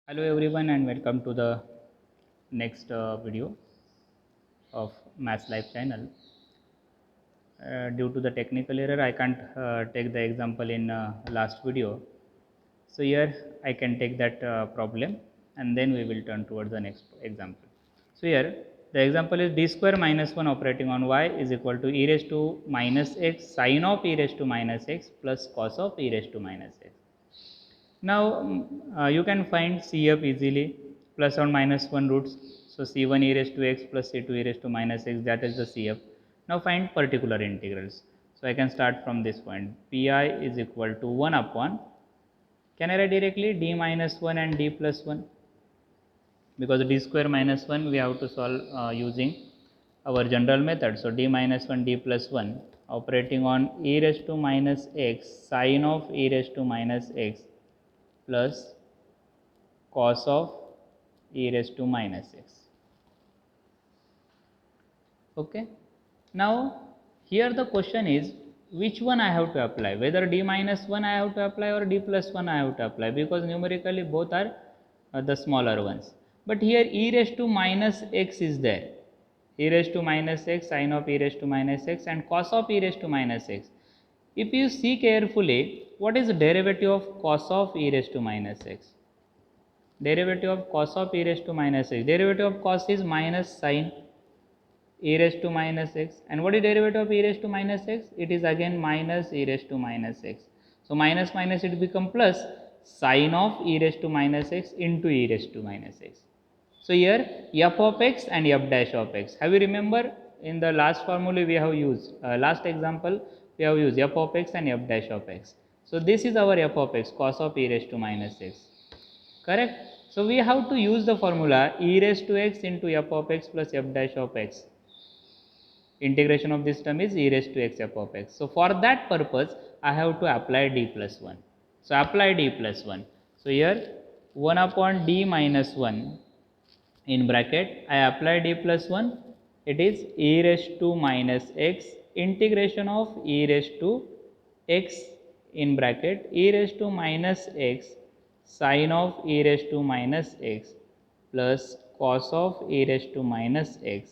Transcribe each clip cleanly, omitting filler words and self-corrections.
Hello everyone and welcome to the next video of Maths Life channel. Due to the technical error I can't take the example in last video. So here I can take that problem and then we will turn towards the next example. So here the example is d square minus 1 operating on y is equal to e raised to minus x sin of e raised to minus x plus cos of e raised to minus x. Now you can find CF easily, plus or minus 1 roots. So C1 e raised to x plus C2 e raised to minus x, that is the CF. Now find particular integrals. So I can start from this point. Pi is equal to 1 upon, can I write directly d minus 1 and d plus 1? Because d square minus 1 we have to solve using our general method. So d minus 1 d plus 1 operating on e raised to minus x sin of e raised to minus x plus cos of e raised to minus x. Okay. Now here the question is which one I have to apply, whether d minus 1 I have to apply or d plus 1 I have to apply, because numerically both are the smaller ones. But here e raised to minus x is there, e raised to minus x sin of e raised to minus x and cos of e raised to minus x. If you see carefully, what is the derivative of cos of e raised to minus x? Derivative of cos of e raised to minus x, derivative of cos is minus sin e raised to minus x, and what is derivative of e raised to minus x? It is again minus e raised to minus x. So minus minus it become plus sin of e raised to minus x into e raised to minus x. So here f of x and f dash of x, have you remember in the last formula we have used, last example we have used f of x and f dash of x. So this is our f of x, cos of e raised to minus x, correct? So we have to use the formula e raised to x into f of x plus f dash of x. Integration of this term is e raised to x f of x. So for that purpose I have to apply d plus 1. So apply d plus 1. So here 1 upon d minus 1 in bracket I apply d plus 1, it is e raised to minus x integration of e raised to x in bracket e raised to minus x sin of e raised to minus x plus cos of e raised to minus x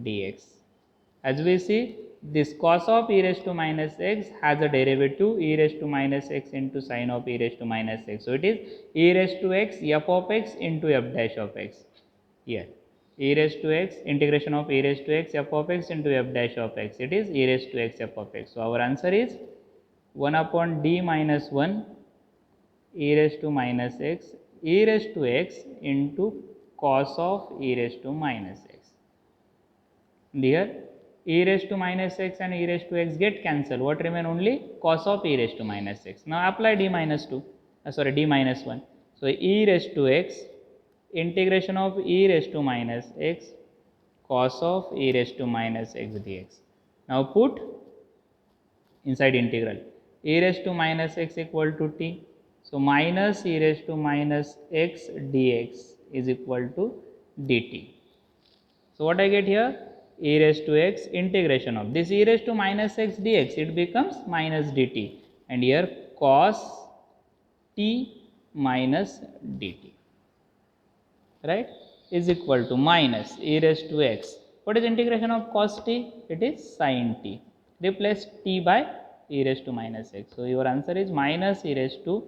dx. As we see, this cos of e raised to minus x has a derivative e raised to minus x into sin of e raised to minus x. So it is e raised to x f of x into f dash of x. Here e raised to x integration of e raised to x f of x into f dash of x, it is e raised to x f of x. So our answer is 1 upon d minus 1 e raised to minus x e raised to x into cos of e raised to minus x. Here e raised to minus x and e raised to x get cancelled. What remain? Only cos of e raised to minus x. Now apply d minus 2, d minus 1. So e raised to x integration of e raised to minus x cos of e raised to minus x dx. Now put inside integral e raised to minus x equal to t. So minus e raised to minus x dx is equal to dt. So what I get here? E raised to x integration of this e raised to minus x dx, it becomes minus dt, and here cos t minus dt, right, is equal to minus e raised to x. What is integration of cos t? It is sin t. Replace t by e raised to minus x. So your answer is minus e raised to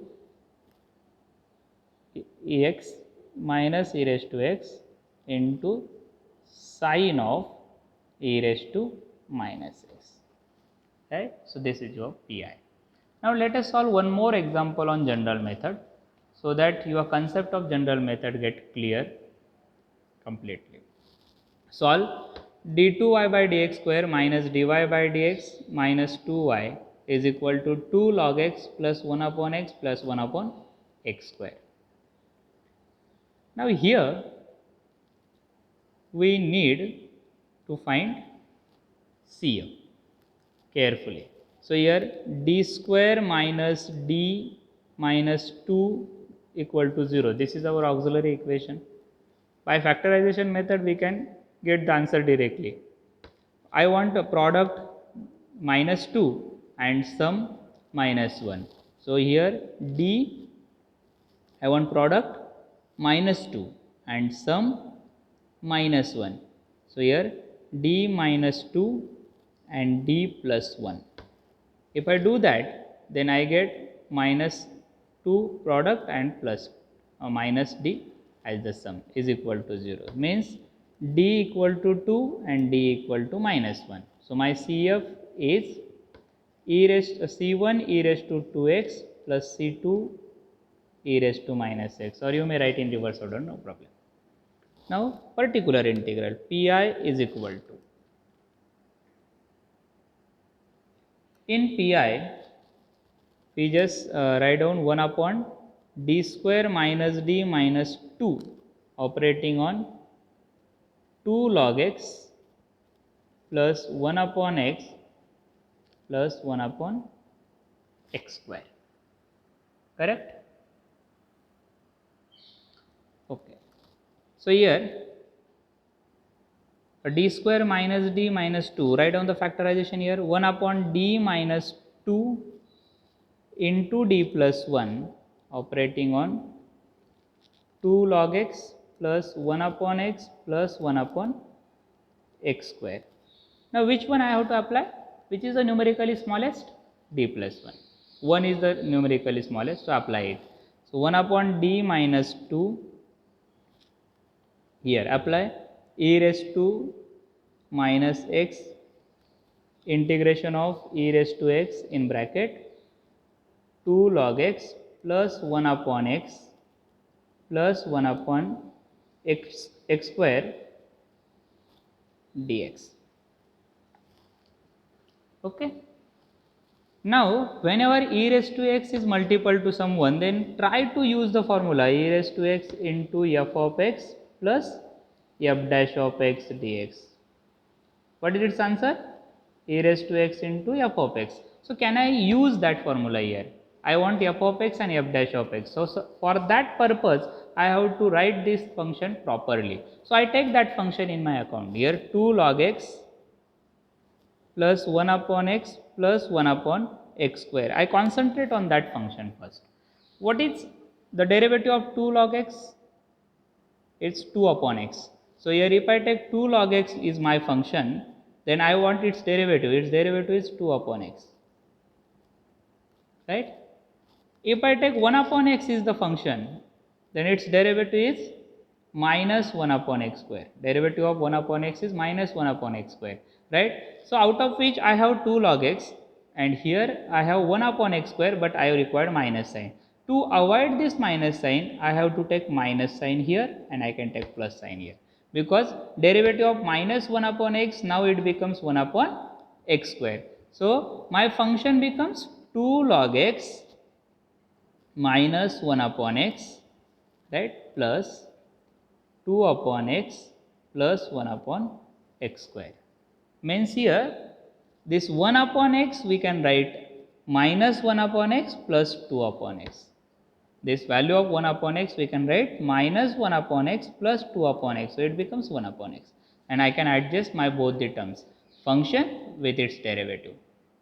x minus e raised to x into sin of e raised to minus x, right? So this is your pi. Now let us solve one more example on general method, so that your concept of general method get clear completely. Solve d2y by dx square minus dy by dx minus 2y is equal to 2 log x plus 1 upon x plus 1 upon x square. Now here we need to find CF carefully. So here d square minus d minus 2 equal to 0. This is our auxiliary equation. By factorization method we can get the answer directly. I want a product minus 2 and sum minus 1. So here d I want product minus 2 and sum minus 1. So here d minus 2 and d plus 1. If I do that, then I get minus 2 product and plus minus d as the sum is equal to 0. Means d equal to 2 and d equal to minus 1. So my CF is C1 e raised to 2x plus C2 e raised to minus x, or you may write in reverse order, no problem. Now particular integral pi is equal to, in pi we just write down 1 upon d square minus d minus 2 operating on 2 log x plus 1 upon x plus 1 upon x square. Correct? Okay. So here d square minus d minus 2, write down the factorization here, 1 upon d minus 2 into d plus 1 operating on 2 log x plus 1 upon x plus 1 upon x square. Now which one I have to apply? Which is the numerically smallest? D plus 1. 1 is the numerically smallest, so apply it. So 1 upon d minus 2, here apply e raised to minus x integration of e raised to x in bracket 2 log x plus 1 upon x plus 1 upon x square dx. Okay. Now whenever e raised to x is multiple to some 1, then try to use the formula e raised to x into f of x plus f dash of x dx. What is its answer? E raised to x into f of x. So can I use that formula here? I want f of x and f dash of x. So for that purpose, I have to write this function properly. So I take that function in my account. Here 2 log x plus 1 upon x plus 1 upon x square. I concentrate on that function first. What is the derivative of 2 log x? It's 2 upon x. So here if I take 2 log x is my function, then I want its derivative. Its derivative is 2 upon x. Right? If I take 1 upon x is the function, then its derivative is minus 1 upon x square. Derivative of 1 upon x is minus 1 upon x square. Right? So out of which I have 2 log x, and here I have 1 upon x square, but I required minus sign. To avoid this minus sign, I have to take minus sign here and I can take plus sign here. Because derivative of minus 1 upon x, now it becomes 1 upon x square. So my function becomes 2 log x minus 1 upon x, right, plus 2 upon x plus 1 upon x square. Means here this 1 upon x we can write minus 1 upon x plus 2 upon x. This value of 1 upon x we can write minus 1 upon x plus 2 upon x. So it becomes 1 upon x. And I can adjust my both the terms, function with its derivative.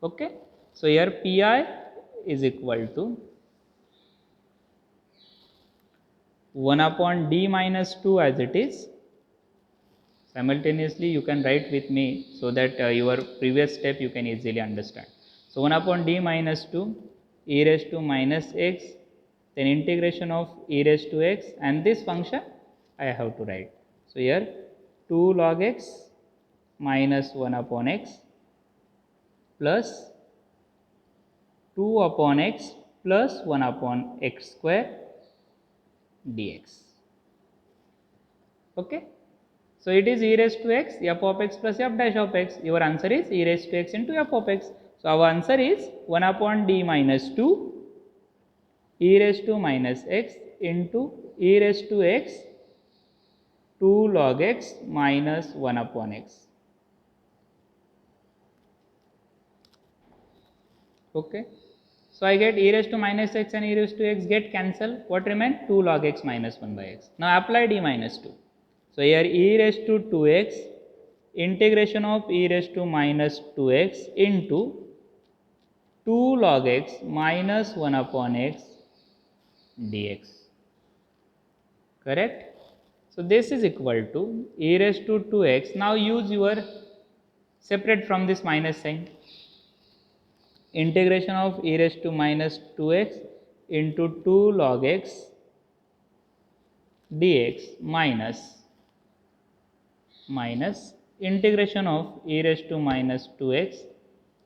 Okay. So here pi is equal to 1 upon d minus 2 as it is. Simultaneously you can write with me so that your previous step you can easily understand. So 1 upon d minus 2 e raised to minus x, then integration of e raised to x, and this function I have to write. So here 2 log x minus 1 upon x plus 2 upon x plus 1 upon x square dx. Okay. So it is e raised to x, f of x plus f dash of x. Your answer is e raised to x into f of x. So our answer is 1 upon d minus 2 e raised to minus x into e raised to x 2 log x minus 1 upon x. Okay. So I get e raised to minus x and e raised to x get cancelled. What remain? 2 log x minus 1 by x. Now apply d minus 2. So here e raised to 2x integration of e raised to minus 2x into 2 log x minus 1 upon x dx. correct? So this is equal to e raised to 2x. Now use your separate from this minus sign. Integration of e raised to minus 2x into 2 log x dx minus integration of e raised to minus 2x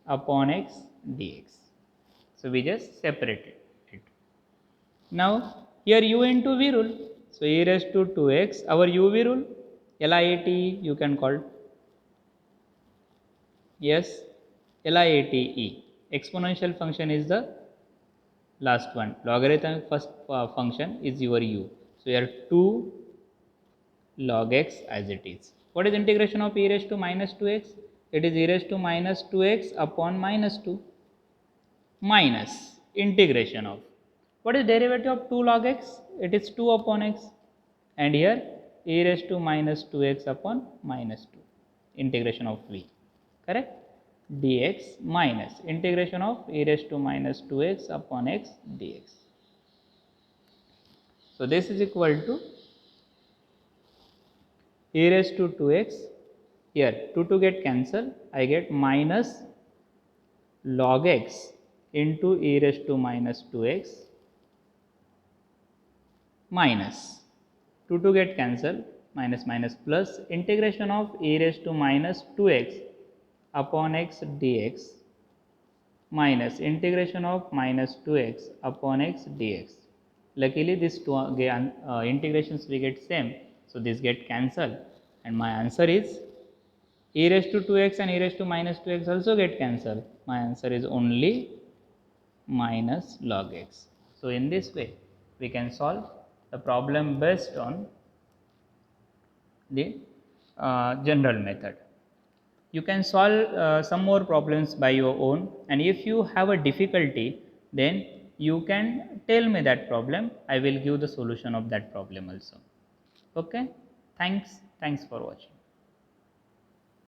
upon x dx. So we just separated it. Now here u into v rule. So e raised to 2x, our uv rule, LIATE you can call. Yes, LIATE. Exponential function is the last one. Logarithmic first function is your u. So here 2 log x as it is. What is integration of e raised to minus 2x? It is e raised to minus 2x upon minus 2 minus integration of, what is derivative of 2 log x? It is 2 upon x, and here e raised to minus 2x upon minus 2 integration of v, correct, dx minus integration of e raised to minus 2x upon x dx. So this is equal to e raised to 2x, here 2 get cancelled, I get minus log x into e raised to minus 2x minus 2 get cancelled, minus minus plus integration of e raised to minus 2x upon x dx minus integration of minus 2x upon x dx. Luckily this two integrations we get same, so this get cancelled, and my answer is e raised to 2x and e raised to minus 2x also get cancelled. My answer is only minus log x. So in this way we can solve the problem based on the general method. You can solve some more problems by your own, and if you have a difficulty then you can tell me that problem, I will give the solution of that problem also. Okay, thanks for watching.